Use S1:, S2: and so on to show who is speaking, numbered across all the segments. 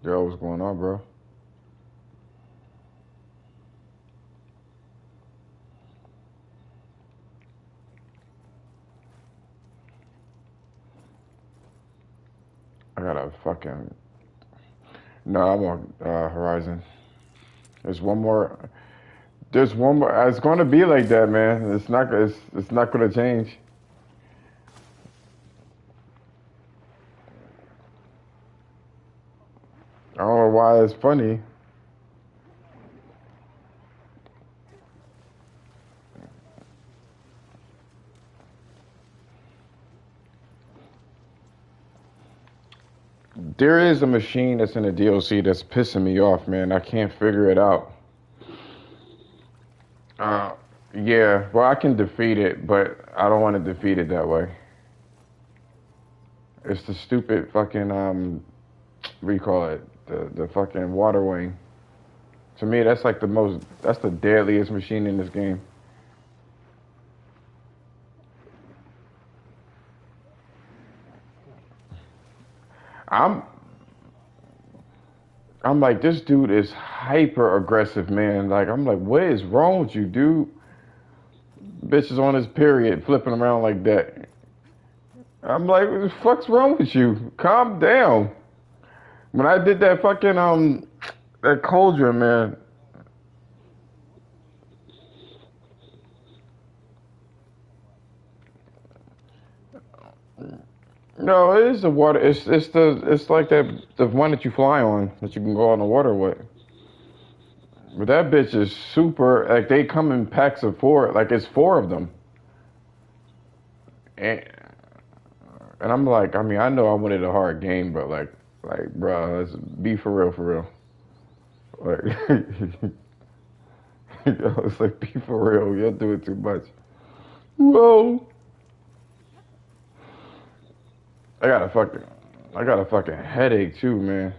S1: Yo, what's going on, bro? I got a fucking. No, I'm on Horizon. There's one more. There's one more. It's going to be like that, man. It's not. It's not going to change. I don't know why it's funny. There is a machine that's in the DLC that's pissing me off, man. I can't figure it out. Uh, yeah. Well, I can defeat it, but I don't want to defeat it that way. It's the stupid fucking what do you call it? The fucking water wing. To me, that's like the most. That's the deadliest machine in this game. I'm I'm like, this dude is hyper aggressive, man. Like, I'm like, what is wrong with you, dude? Bitch is on his period, flipping around like that. I'm like, what the fuck's wrong with you? Calm down. When I did that fucking that cauldron, man. No, it is the water. It's like the one that you fly on that you can go on the water with. But that bitch is super. Like they come in packs of four. Like it's four of them. And And I'm like, I mean, I know I wanted a hard game, but bro, let's be for real, for real. Like, it's like, be for real. You're doing too much. Whoa. I got a fucking, I got a fucking headache too, man.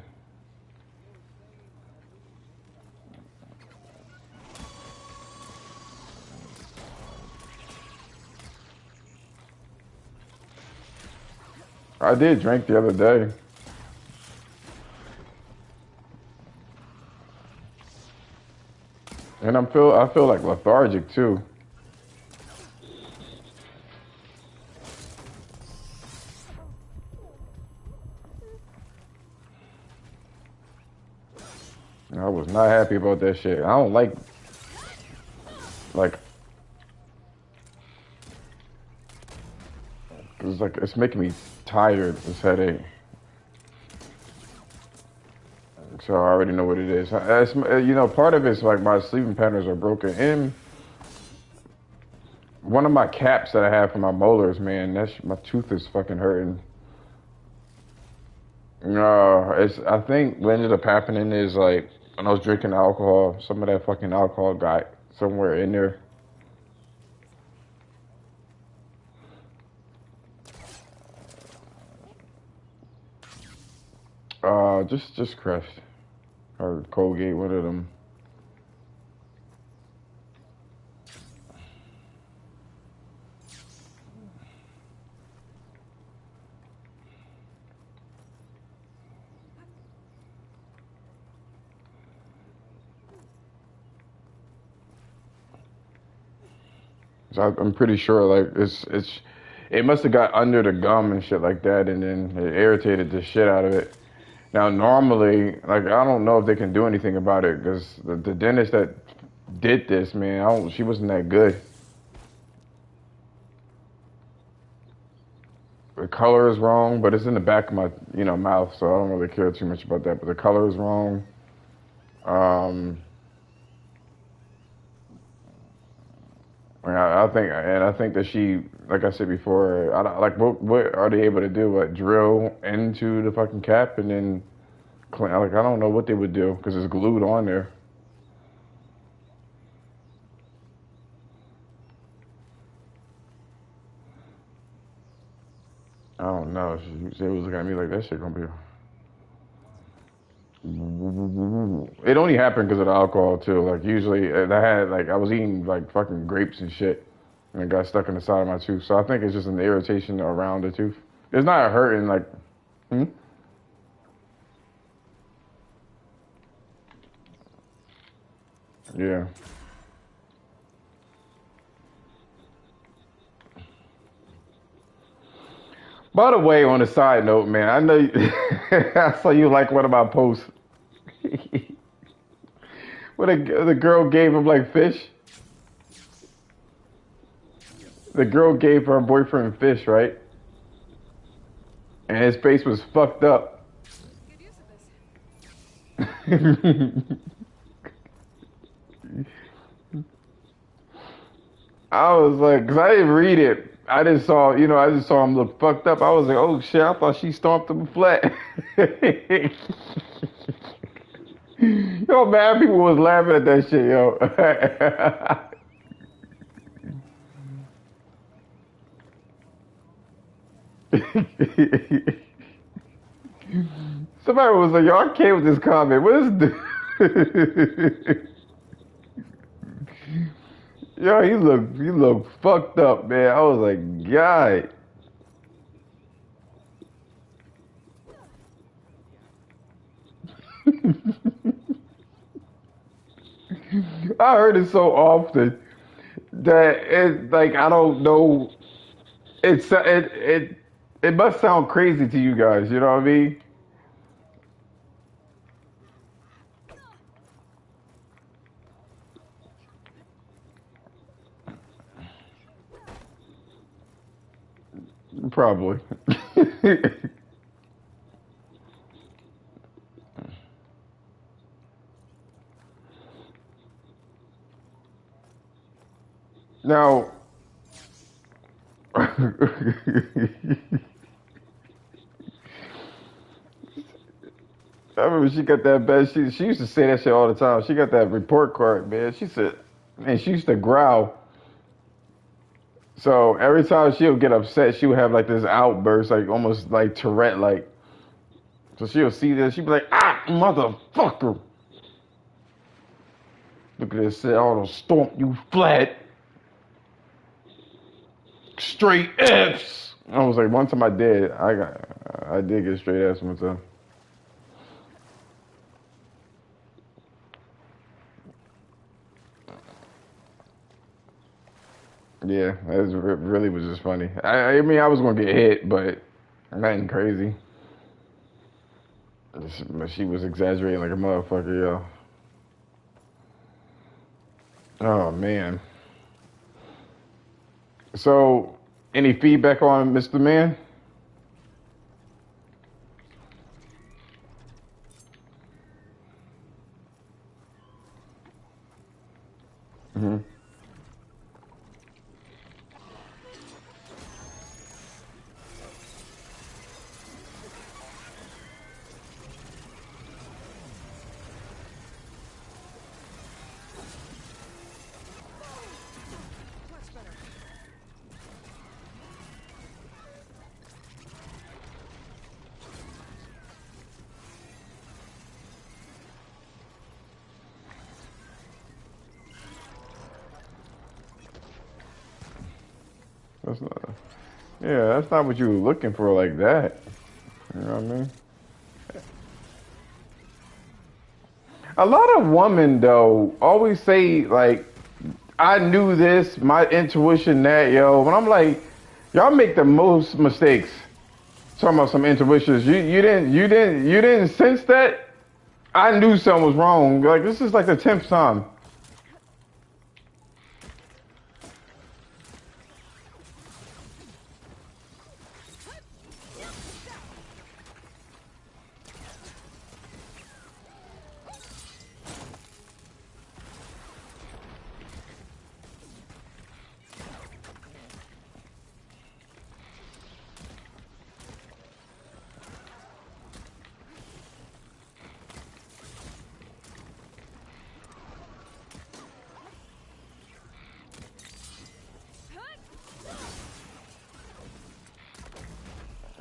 S1: I did drink the other day, and I feel like lethargic too. I was not happy about that shit. I don't like, it's like it's making me tired. This headache. So I already know what it is. Part of it's like my sleeping patterns are broken. And one of my caps that I have for my molars, man, my tooth is fucking hurting. No, I think what ended up happening is like when I was drinking alcohol, some of that fucking alcohol got somewhere in there. Just Crest or Colgate, one of them. So I'm pretty sure like it must have got under the gum and shit like that, and then it irritated the shit out of it. Now, normally, like I don't know if they can do anything about it because the dentist that did this, man, she wasn't that good. The color is wrong, but it's in the back of my mouth, so I don't really care too much about that. But the color is wrong. Um, I think that she, like I said before, I don't, like what are they able to do? What drill into the fucking cap and then clean? Like I don't know what they would do because it's glued on there. I don't know. She was looking at me like that shit gonna be. It only happened because of the alcohol too. Like usually, I was eating like fucking grapes and shit, and it got stuck in the side of my tooth. So I think it's just an irritation around the tooth. It's not hurting like. Hmm? Yeah. By the way, on a side note, man, I know I saw you like one of my posts. When the girl gave him like fish. The girl gave her boyfriend fish, right? And his face was fucked up. I was like, cause I didn't read it. I just saw, I just saw him look fucked up. I was like, oh shit, I thought she stomped him flat. Yo, mad people was laughing at that shit, yo. Somebody was like, yo, I came with this comment. What is this? Yo, he looked fucked up, man. I was like, God. I heard it so often that it like I don't know. It must sound crazy to you guys. You know what I mean? Probably. Now, I remember she got that bad. She used to say that shit all the time. She got that report card, man. She said, and she used to growl. So every time she would get upset, she would have like this outburst, like almost like Tourette, like. So she'll see this, she'd be like, ah, motherfucker. Look at this, say, I'll stomp you flat. Straight F's. I was like, one time I did get straight F's one time. Yeah, really was just funny. I mean, I was gonna get hit, but nothing crazy. But she was exaggerating like a motherfucker, yo. Oh man. So, any feedback on Mr. Man? Hmm. That's not. Yeah, that's not what you were looking for like that. You know what I mean? A lot of women though always say like, "I knew this, my intuition that yo." When I'm like, y'all make the most mistakes talking about some intuitions. You didn't sense that. I knew something was wrong. Like this is like the 10th time.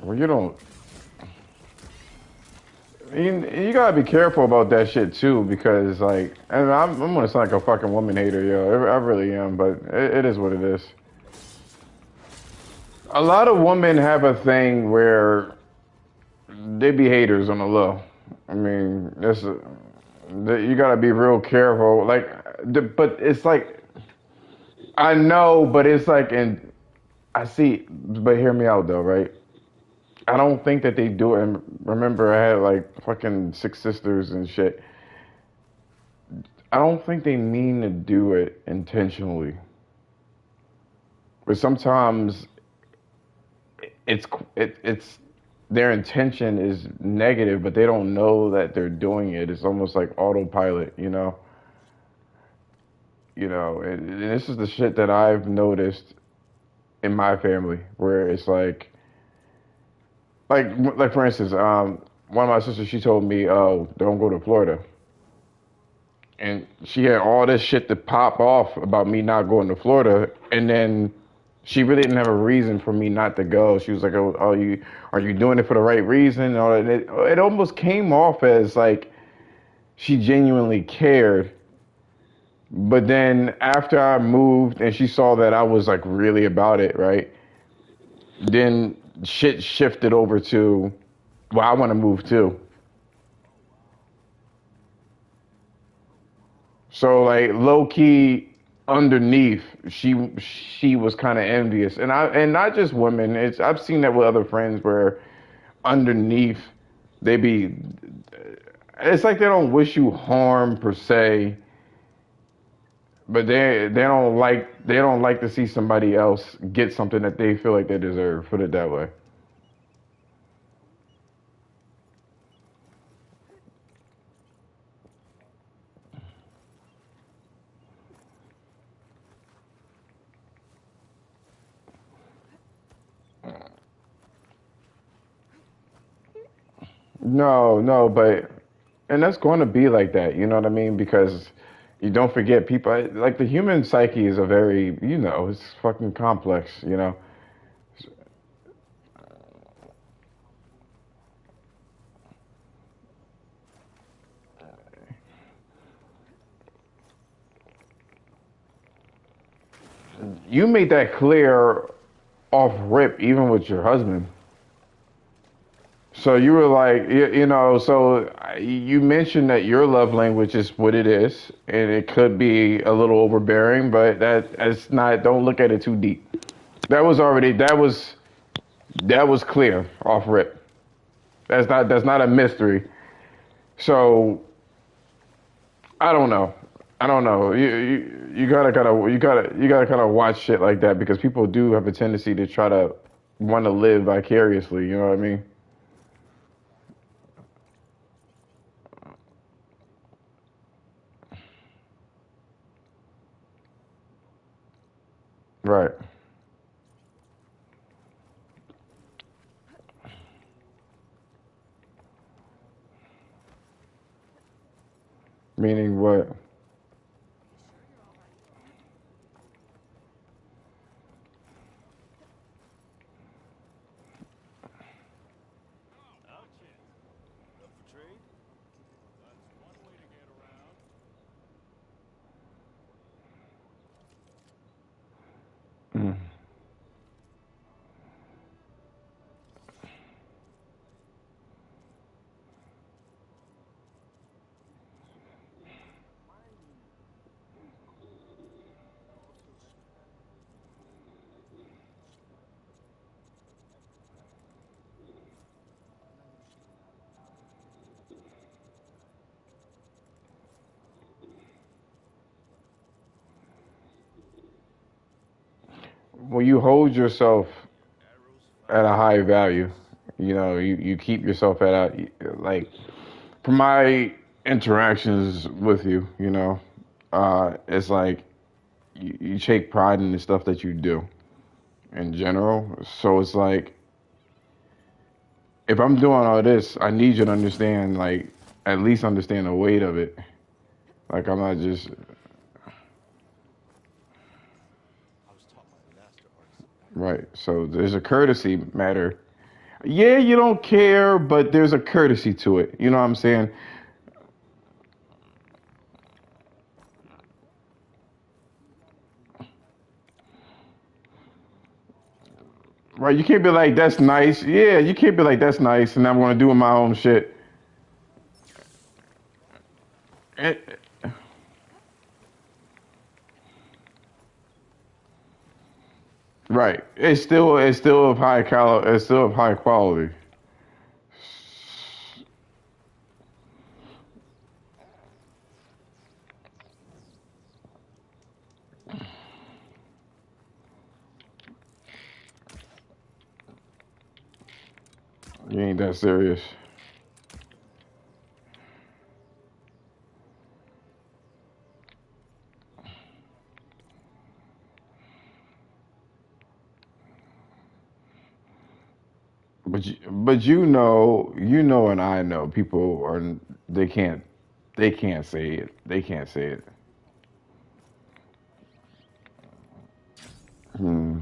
S1: Well, you don't. You gotta be careful about that shit too, because like, and I'm gonna sound like a fucking woman hater, yo. I really am, but it is what it is. A lot of women have a thing where they be haters on the low. I mean, you gotta be real careful. Like, but it's like I know, but it's like, and I see, but hear me out though, right? I don't think that they do it. And remember, I had like fucking six sisters and shit. I don't think they mean to do it intentionally. But sometimes it's it's their intention is negative, but they don't know that they're doing it. It's almost like autopilot, you know. And this is the shit that I've noticed in my family, where it's like like for instance, one of my sisters, she told me, "Oh, don't go to Florida," and she had all this shit to pop off about me not going to Florida, and then she really didn't have a reason for me not to go. She was like, "Oh, you are you doing it for the right reason?" Or it almost came off as like she genuinely cared. But then after I moved and she saw that I was like really about it, right? Then shit shifted over to, well, I want to move too. So like low key underneath, she was kind of envious, and not just women. I've seen that with other friends where underneath they be. It's like they don't wish you harm per se, but they don't like to see somebody else get something that they feel like they deserve. Put it that way. No, no, but and that's going to be like that. You know what I mean? Because you don't forget people like the human psyche is a very it's fucking complex. You made that clear off rip, even with your husband. So you were like, so you mentioned that your love language is what it is, and it could be a little overbearing, but that's not. Don't look at it too deep. That was clear off rip. That's not a mystery. So I don't know. I don't know. You gotta kind of watch shit like that because people do have a tendency to try to want to live vicariously. You know what I mean? Right. Meaning what? Mm. When you hold yourself at a high value, you keep yourself at a like. From my interactions with you, it's like you take pride in the stuff that you do in general. So it's like if I'm doing all this, I need you to understand, like, at least understand the weight of it. Like, I'm not just right. So there's a courtesy matter. Yeah, you don't care, but there's a courtesy to it. You know what I'm saying? Right? You can't be like, that's nice. Yeah, you can't be like, that's nice, and I'm gonna do my own shit. And, Right. It's still of high it's still of high quality. You ain't that serious. But you know, and I know people are they can't they can't say it. They can't say it. Hmm.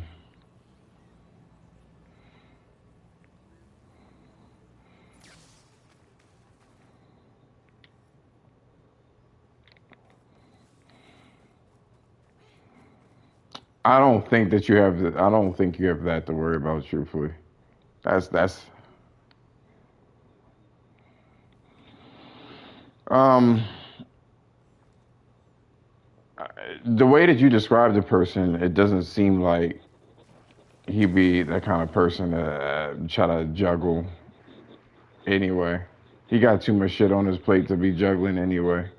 S1: I don't think that you have. I don't think you have that to worry about. Truthfully, that's um the way that you describe the person. It doesn't seem like he'd be that kind of person to try to juggle anyway. He got too much shit on his plate to be juggling anyway.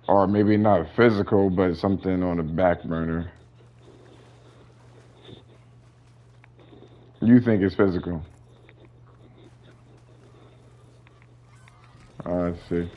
S1: Or maybe not physical, but something on the back burner. You think it's physical. I see.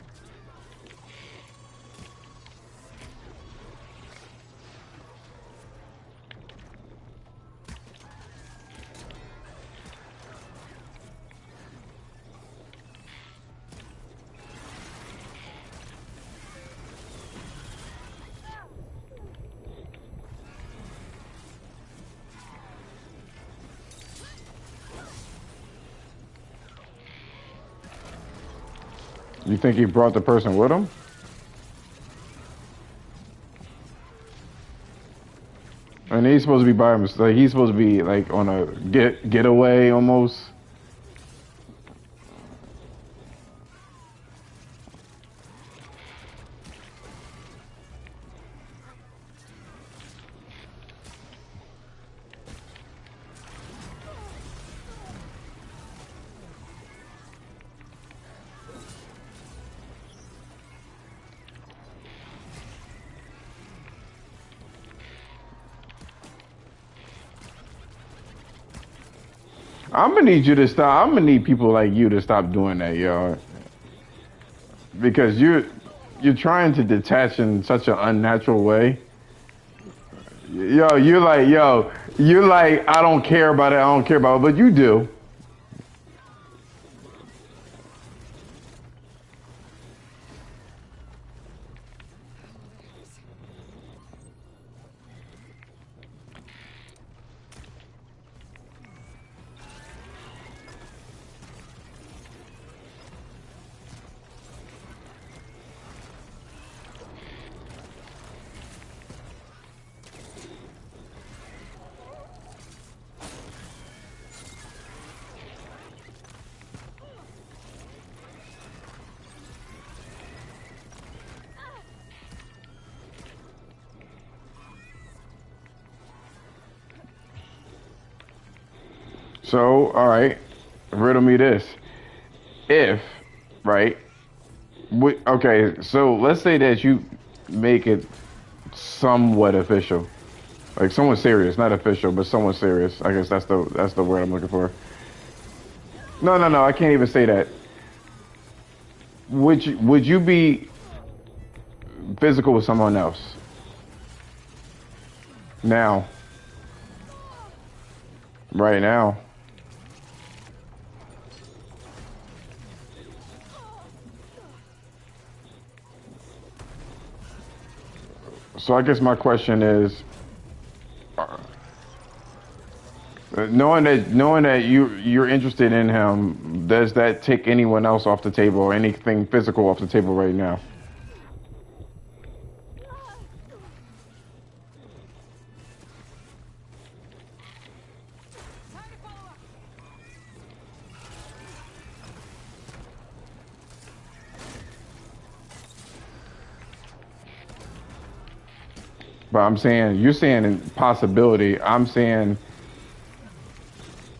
S1: You think he brought the person with him? And he's supposed to be by himself. Like, he's supposed to be like on a getaway almost. I'm gonna need you to stop. I'm gonna need people like you to stop doing that, yo. Because you're trying to detach in such an unnatural way. Yo, you're like, I don't care about it. I don't care about it, but you do. So, all right, riddle me this: if, right, okay, so let's say that you make it somewhat official, like someone serious, not official, but someone serious. I guess that's the word I'm looking for. No, no, no, I can't even say that. Would you be physical with someone else now, right now? So I guess my question is, knowing that you're interested in him, does that take anyone else off the table or anything physical off the table right now? But I'm saying you're saying in possibility. I'm saying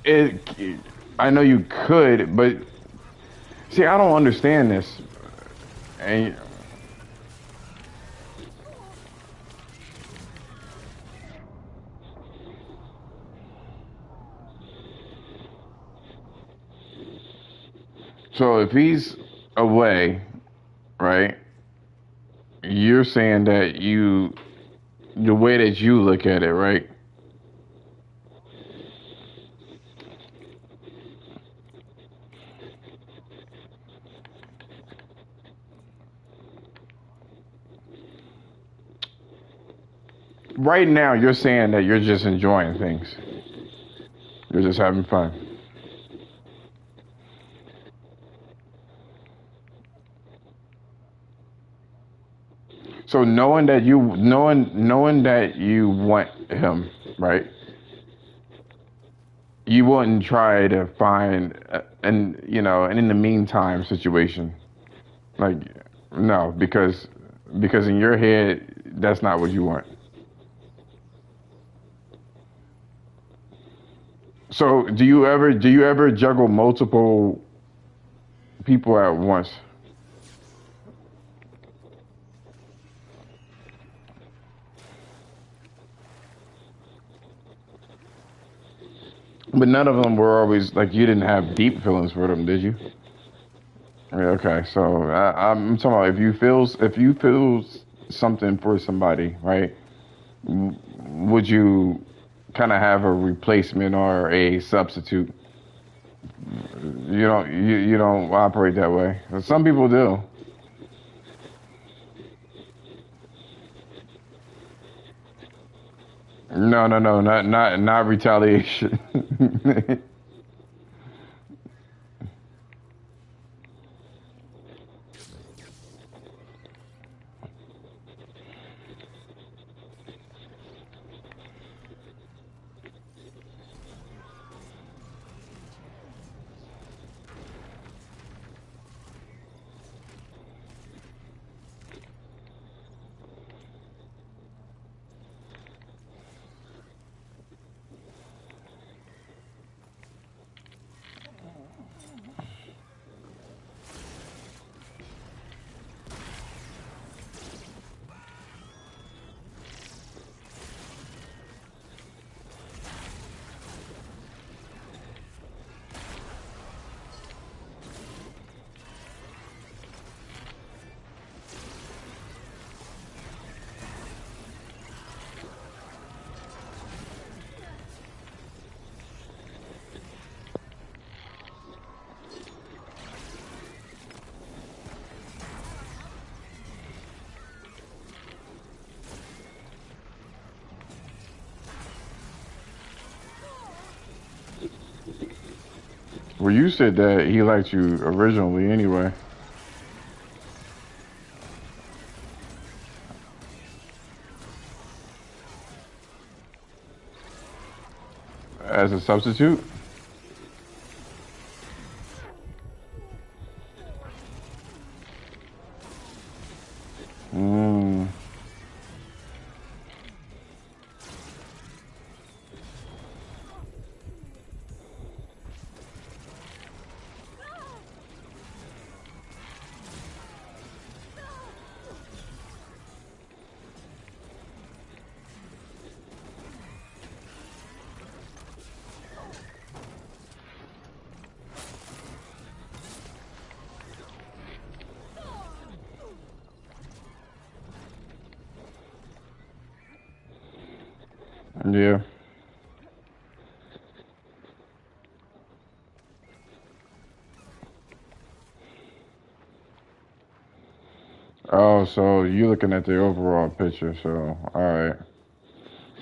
S1: it. I know you could, but see, I don't understand this. And so if he's away, right? You're saying that the way that you look at it, right? Right now, you're saying that you're just enjoying things. You're just having fun. So knowing that you want him, right? You wouldn't try to find an in the meantime situation. Like no, because in your head that's not what you want. So do you ever juggle multiple people at once? But none of them were always like you didn't have deep feelings for them, did you? Yeah, okay, so I'm talking about if you feel something for somebody, right? Would you kind of have a replacement or a substitute? You don't operate that way. Some people do. No, no, no, not retaliation. Well, you said that he liked you originally anyway, as a substitute. Mm, yeah. Oh, so you're looking at the overall picture. So, all right.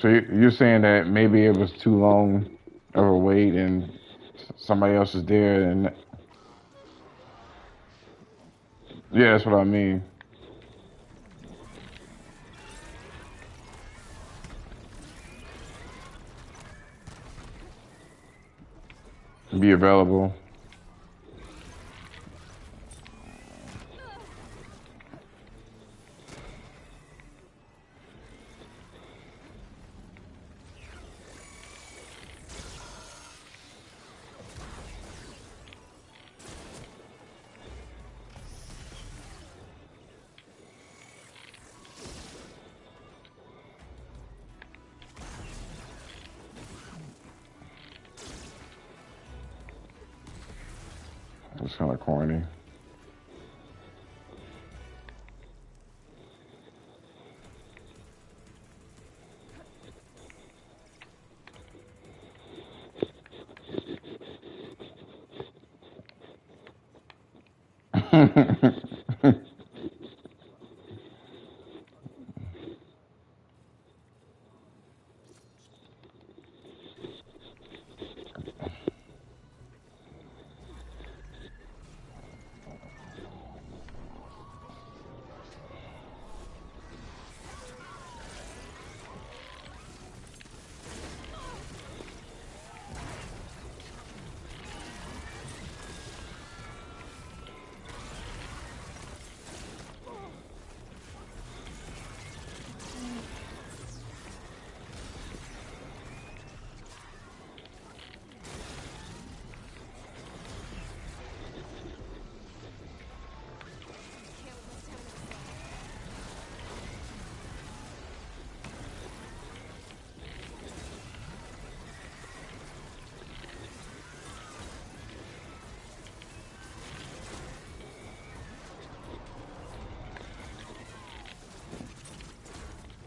S1: So you're saying that maybe it was too long of a wait, and somebody else is there, and yeah, that's what I mean. Be available. It's kind of corny.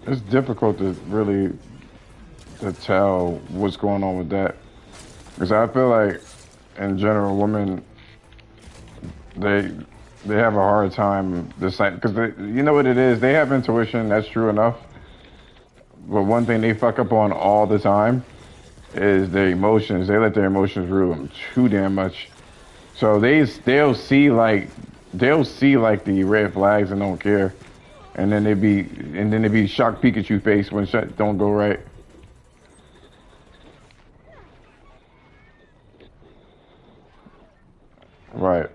S1: It's difficult to really to tell what's going on with that because I feel like in general women they they have a hard time deciding because you know what it is, they have intuition, that's true enough, but one thing they fuck up on all the time is their emotions. They let their emotions rule them too damn much. So they'll see like the red flags and don't care, and then they be shocked Pikachu face when shit don't go right. Right.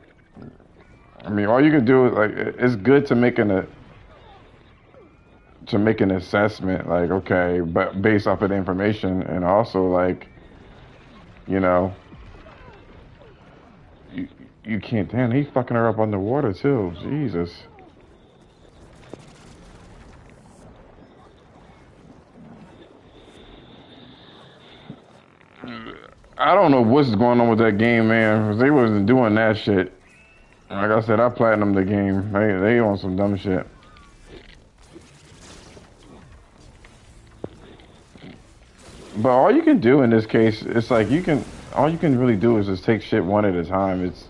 S1: I mean, all you can do is like it's good to make an assessment, like okay, but based off of the information, and also like you know you, you can't. Damn, he's fucking her up underwater too. Jesus. I don't know what's going on with that game, man. 'Cause they wasn't doing that shit. Like I said, I platinum the game. They on some dumb shit. But all you can do in this case, it's like all you can really do is just take shit one at a time. It's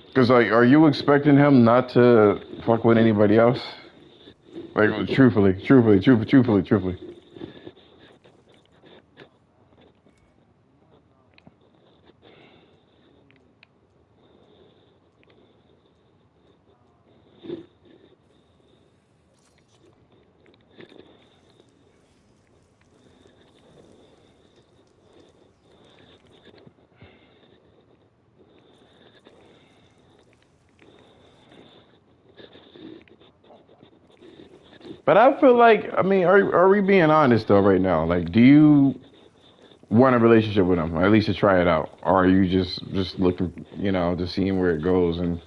S1: because like, are you expecting him not to fuck with anybody else? Like, truthfully. But I feel like, I mean, are we being honest though right now? Like, do you want a relationship with him, or at least to try it out, or are you just looking, to seeing where it goes? And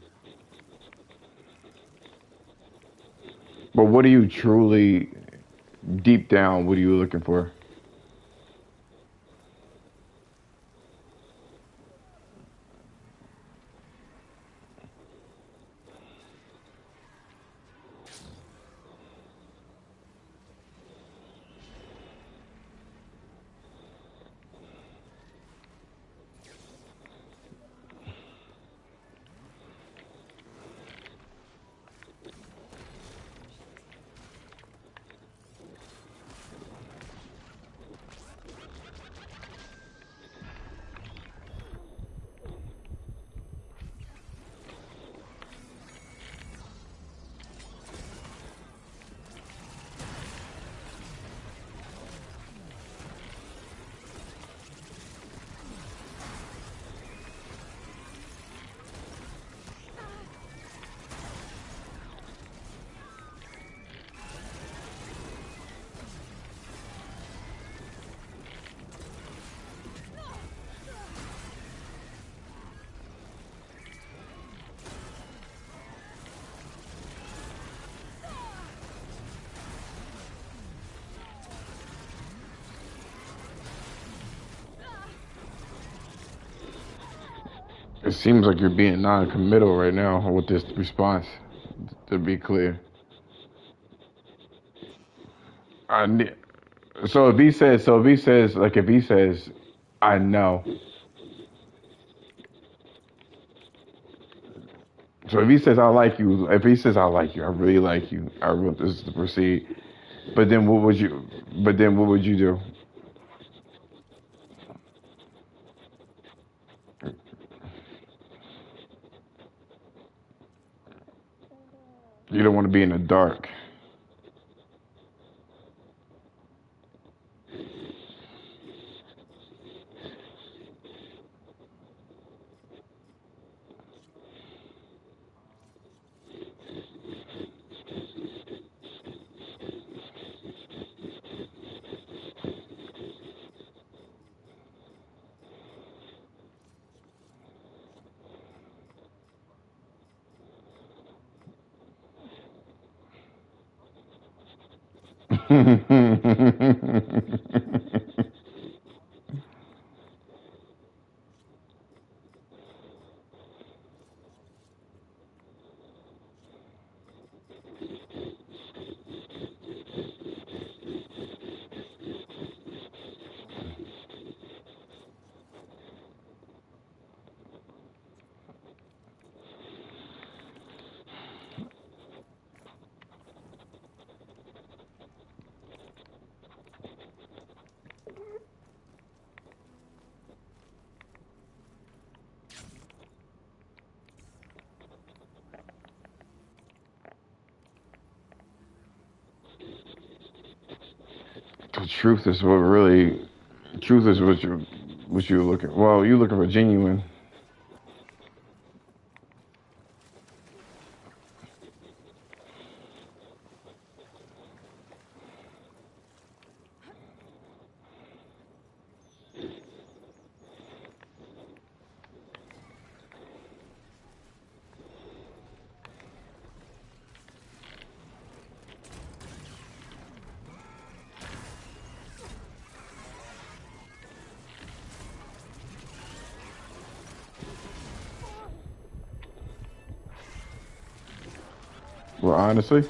S1: but what are you truly deep down? What are you looking for? It seems like you're being non-committal right now with this response. To be clear, I ne- if he says, I know. So if he says I like you, if he says I like you, I really like you, I want this to proceed. But then what would you? But then what would you do? You don't want to be in the dark. The truth is what really. Truth is what you're looking. Well, you're looking for genuine. Well, honestly,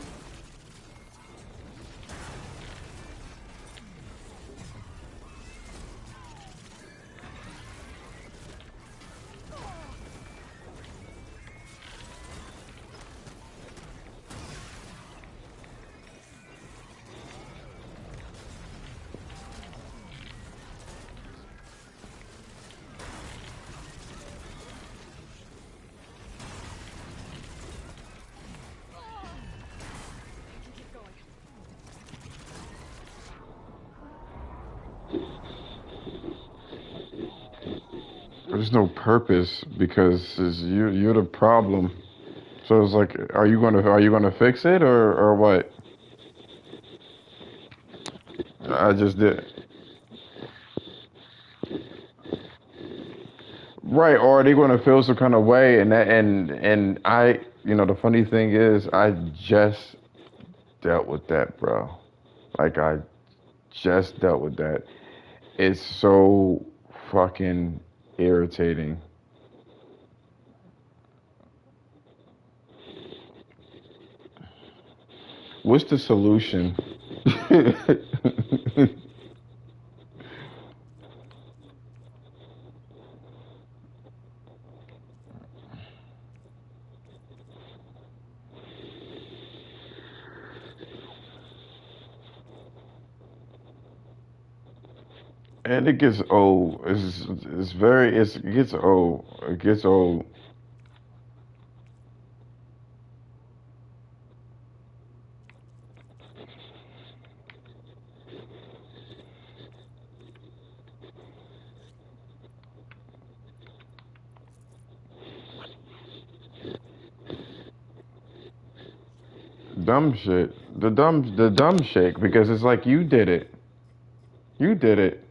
S1: there's no purpose because you're the problem. So it's like, are you gonna fix it or what? I just did. Right, or are they going to feel some kind of way? And the funny thing is, I just dealt with that, bro. Like I just dealt with that. It's so fucking irritating. What's the solution? And it gets old. It gets old. It gets old. Dumb shit. The dumb shake because it's like you did it. You did it.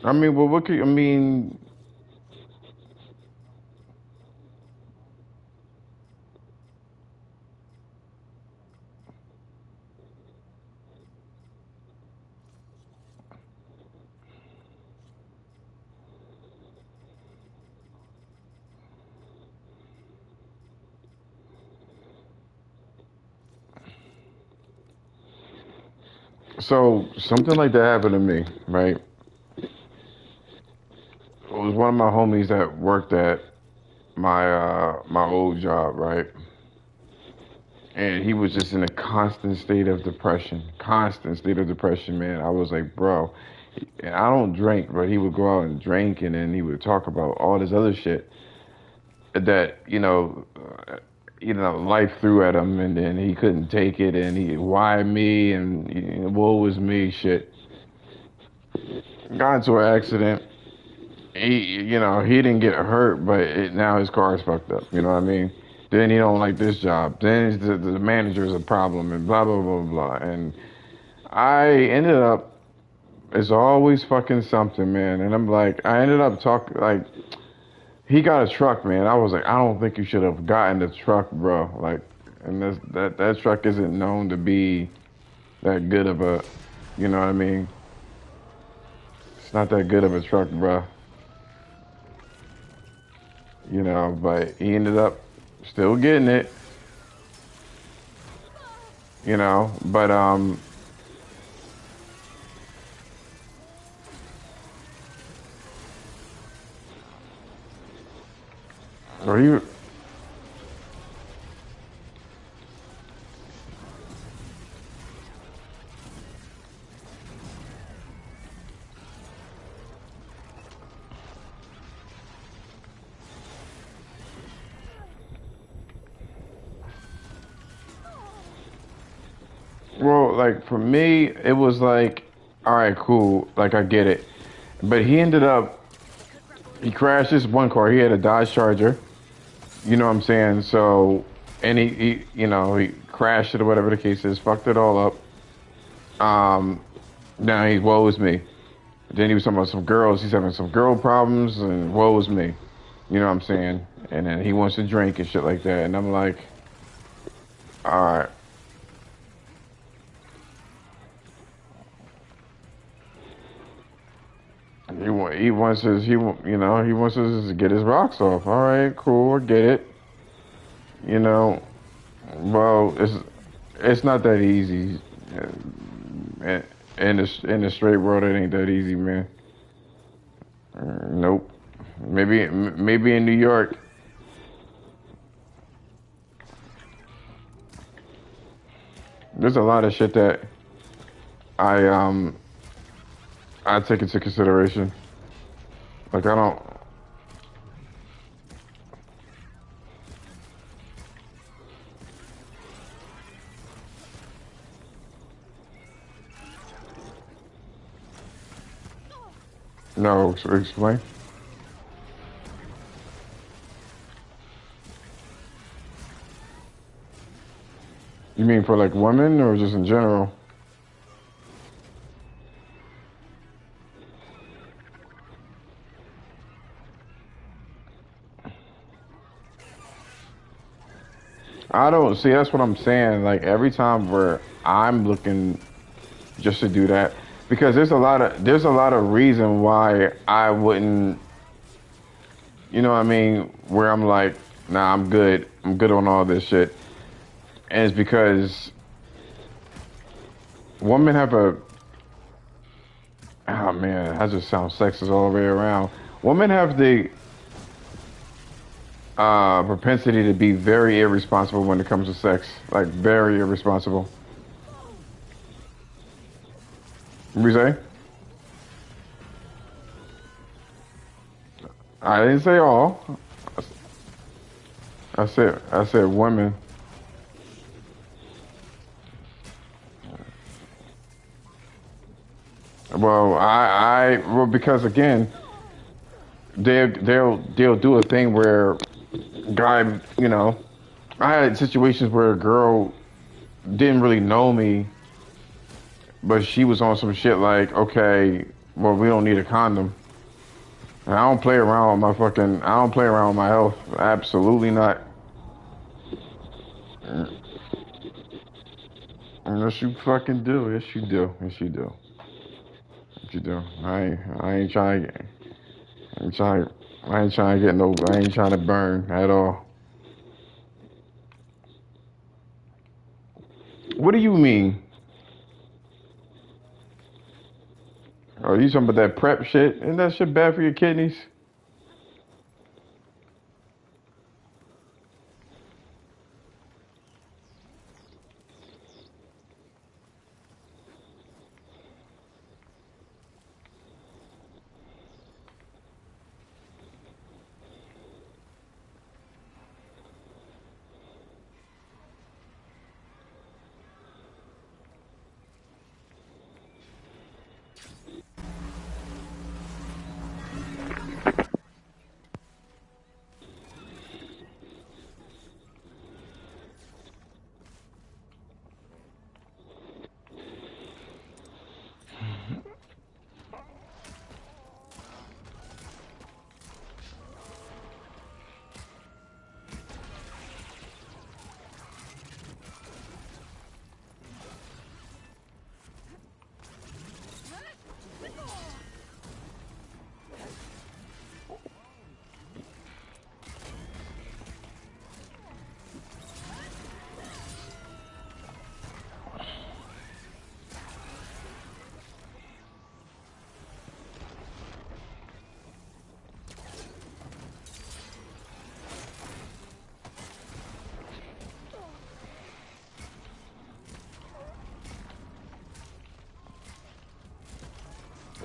S1: I mean, well, what could I mean? So something like that happened to me, right? It was one of my homies that worked at my old job, right? And he was just in a constant state of depression, constant state of depression, man. I was like, bro, and I don't drink, but he would go out and drink, and then he would talk about all this other shit that life threw at him, and then he couldn't take it, and he why me, and woe was me, shit. Got into an accident. He didn't get hurt, but now his car is fucked up. You know what I mean? Then he don't like this job. Then the manager's a problem, and blah blah blah blah. And I ended up, it's always fucking something, man. And I'm like, I ended up talking like he got a truck, man. I was like, I don't think you should have gotten the truck, bro. Like, and that truck isn't known to be that good of a, you know what I mean? It's not that good of a truck, bro. But he ended up still getting it, but or he well, like for me, it was like, all right, cool, like I get it, but he crashed this one car. He had a Dodge Charger, you know what I'm saying? So, and he crashed it or whatever the case is, fucked it all up. Now he woe is me. Then he was talking about some girls. He's having some girl problems, and woe is me. You know what I'm saying? And then he wants to drink and shit like that. And I'm like, all right. He wants he wants to get his rocks off. All right, cool, I get it. You know, well, it's not that easy. In the straight world, it ain't that easy, man. Nope. Maybe in New York. There's a lot of shit that I I take into consideration. Like I don't. No, explain. You mean for like women or just in general? I don't see. That's what I'm saying. Like every time where I'm looking just to do that, because there's a lot of reason why I wouldn't. You know what I mean? Where I'm like, nah, I'm good. I'm good on all this shit, and it's because women have a. Oh man, that just sounds sexist all the way around. Women have the propensity to be very irresponsible when it comes to sex, like very irresponsible. What you say? I didn't say all. I said women. Well, because again, they'll do a thing where guy, I had situations where a girl didn't really know me, but she was on some shit like, okay, Well, we don't need a condom. And I don't play around with my fucking. I don't play around with my health. Absolutely not. Unless you fucking do. Yes, you do. Yes, you do. Yes, you do. I ain't trying. I ain't trying. I ain't trying to get no. I ain't trying to burn at all. What do you mean? Oh, you talking about that prep shit? Isn't that shit bad for your kidneys?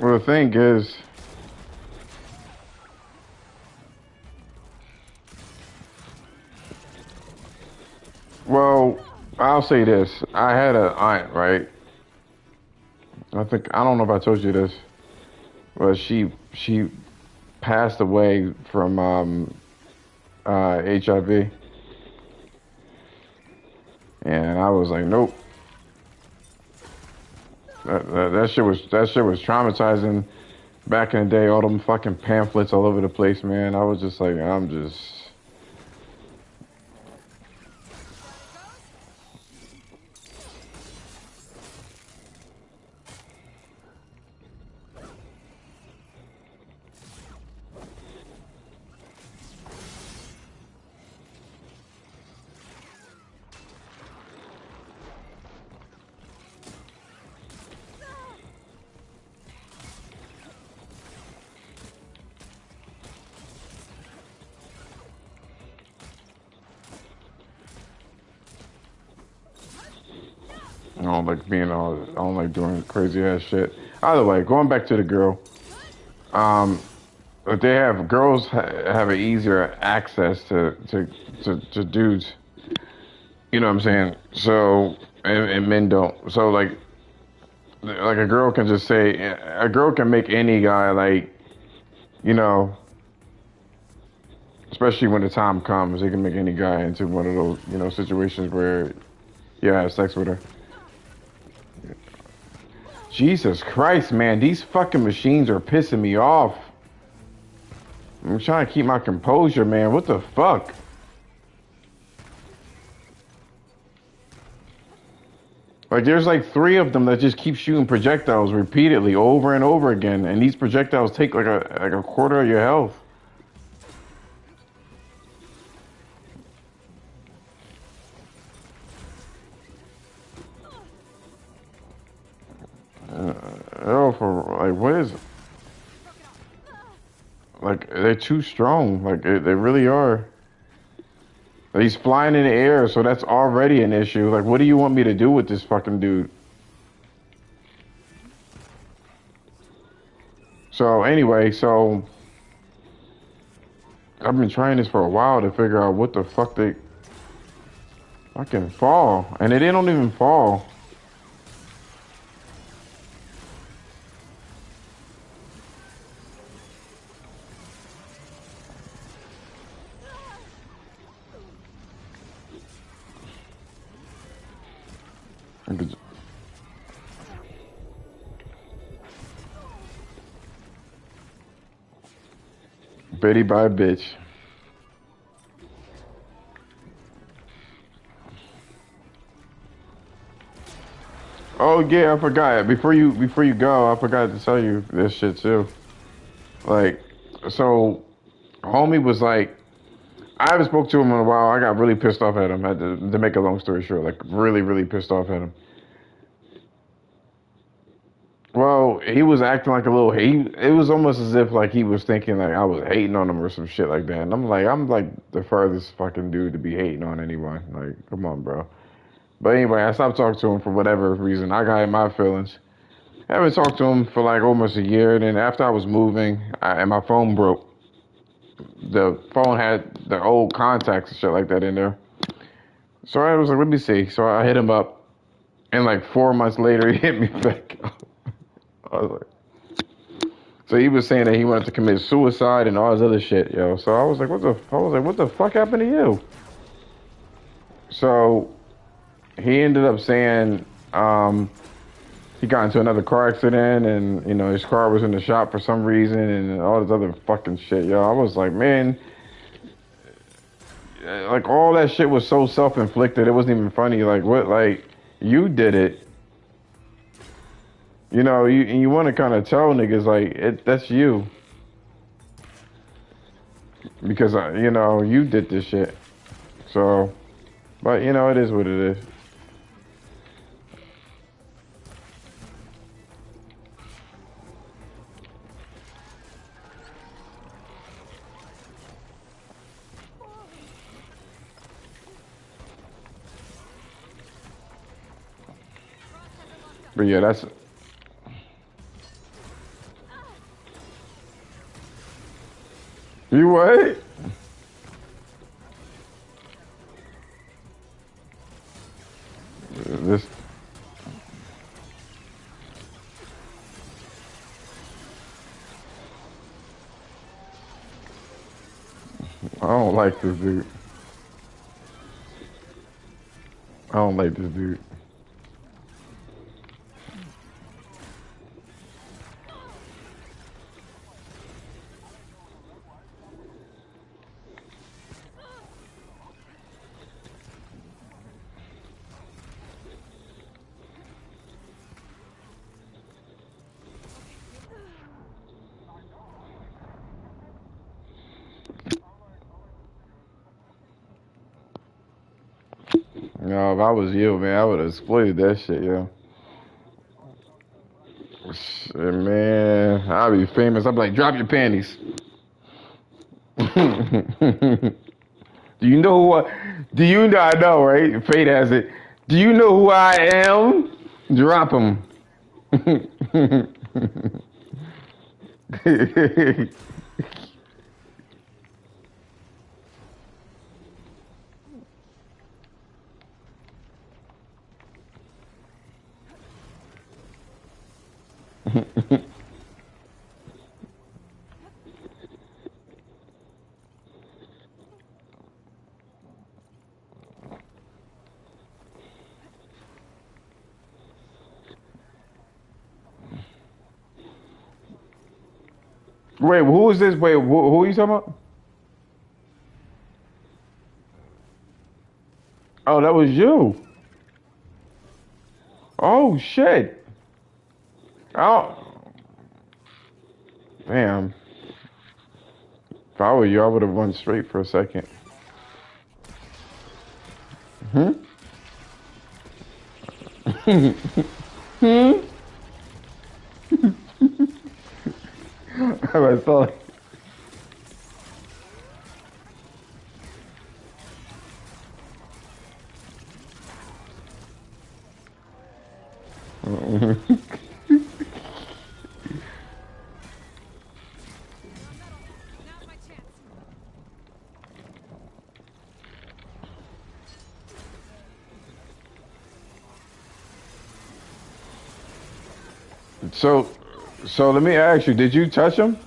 S1: Well, the thing is, well, I'll say this. I had an aunt, right? I don't know if I told you this, but she passed away from HIV, and I was like, nope. That shit was traumatizing back in the day. All them fucking pamphlets all over the place, man. I was just like, I'm just. I don't like being all. I don't like doing crazy ass shit. Either way, going back to the girl. Um, but they have girls have an easier access to dudes. You know what I'm saying? So and men don't. So like a girl can just say a girl can make any guy like you know, especially when the time comes, they can make any guy into one of those situations where you have sex with her. Jesus Christ, man, these fucking machines are pissing me off. I'm trying to keep my composure, man. What the fuck? Like, there's like three of them that just keep shooting projectiles repeatedly over and over again, and these projectiles take like a quarter of your health. Oh, for like, what is? Like, they're too strong. Like, they really are. He's flying in the air, so that's already an issue. Like, what do you want me to do with this fucking dude? So anyway, so I've been trying this for a while to figure out what the fuck they fucking fall, and they don't even fall. Biddy by a bitch. Oh yeah, I forgot. Before you go, I forgot to tell you this shit too. Like, so homie was like, I haven't spoke to him in a while. I got really pissed off at him. To make a long story short, like really pissed off at him. Well, he was acting like a little hate. It was almost as if like he was thinking like I was hating on him or some shit like that. And I'm like the furthest fucking dude to be hating on anyone. Like, come on, bro. But anyway, I stopped talking to him for whatever reason. I got in my feelings. I haven't talked to him for like almost a year. And then after I was moving, and my phone broke. The phone had the old contacts and shit like that in there. So I was like, let me see. So I hit him up, and like 4 months later, he hit me back. I was like, so he was saying that he wanted to commit suicide and all this other shit, yo. So I was like, what the fuck happened to you? So he ended up saying, he got into another car accident, and his car was in the shop for some reason, and all this other fucking shit, yo. I was like, man, like all that shit was so self-inflicted. It wasn't even funny. Like what? Like you did it. You want to kind of tell niggas like that's you because you did this shit. So, but it is what it is. But yeah, that's you what? This I don't like this dude. I don't like this dude. If I was you, man, I would have exploited that shit, yo. Shit, man, I'd be famous. I'd be like, drop your panties. Do you know who do you know? I know, right? Fate has it. Do you know who I am? Drop them. Wait, who is this? Wait, who are you talking about? Oh, that was you. Oh shit. Oh, damn. If I were you, I would have went straight for a second. Hmm. Hmm. I thought. So, so let me ask you: did you touch him?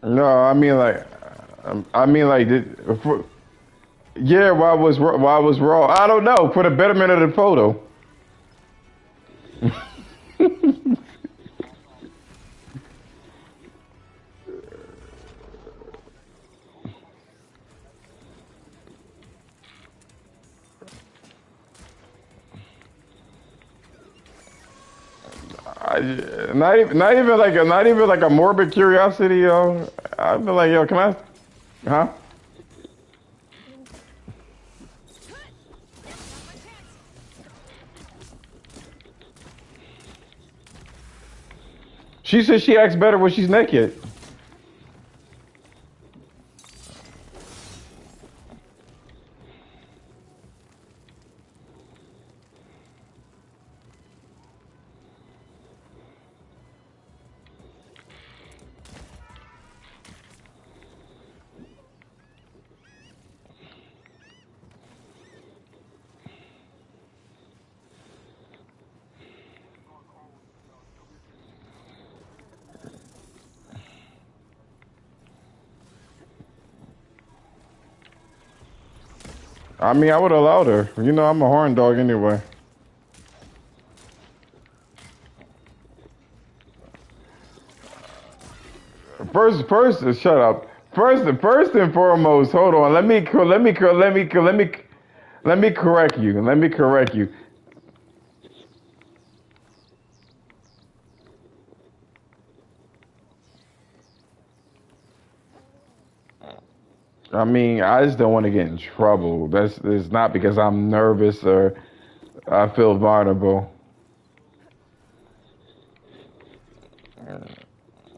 S1: No, I mean like, yeah. Why was wrong? I don't know. For the betterment of the photo. not even like a morbid curiosity, yo. I'd be like, yo, can I, huh? She says she acts better when she's naked. I mean, I would have allowed her. You know, I'm a horn dog anyway. Shut up. First and foremost, hold on. Let me correct you. Let me correct you. I mean, I just don't want to get in trouble. It's not because I'm nervous or I feel vulnerable.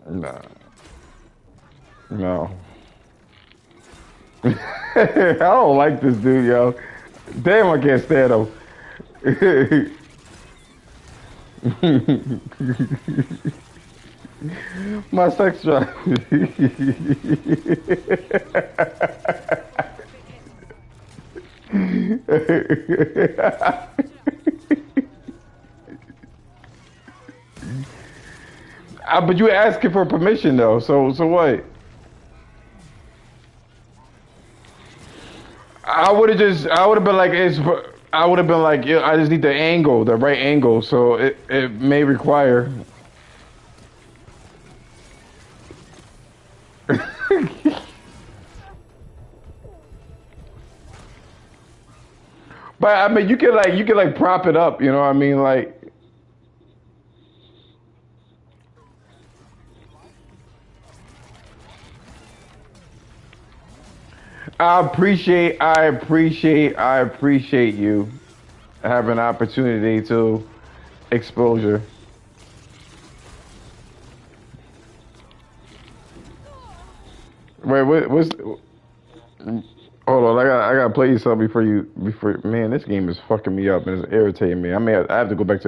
S1: No, no. I don't like this dude, yo. Damn, I can't stand him. My sex drive. But you asking for permission though, so what? I would have been like, I would have been like, yeah, I just need the angle, the right angle, so it may require. But I mean, you can like prop it up, you know what I mean? Like, I appreciate you having an opportunity to exposure. Wait, what's? Hold on, I gotta play you something before man, this game is fucking me up and it's irritating me. I have to go back to the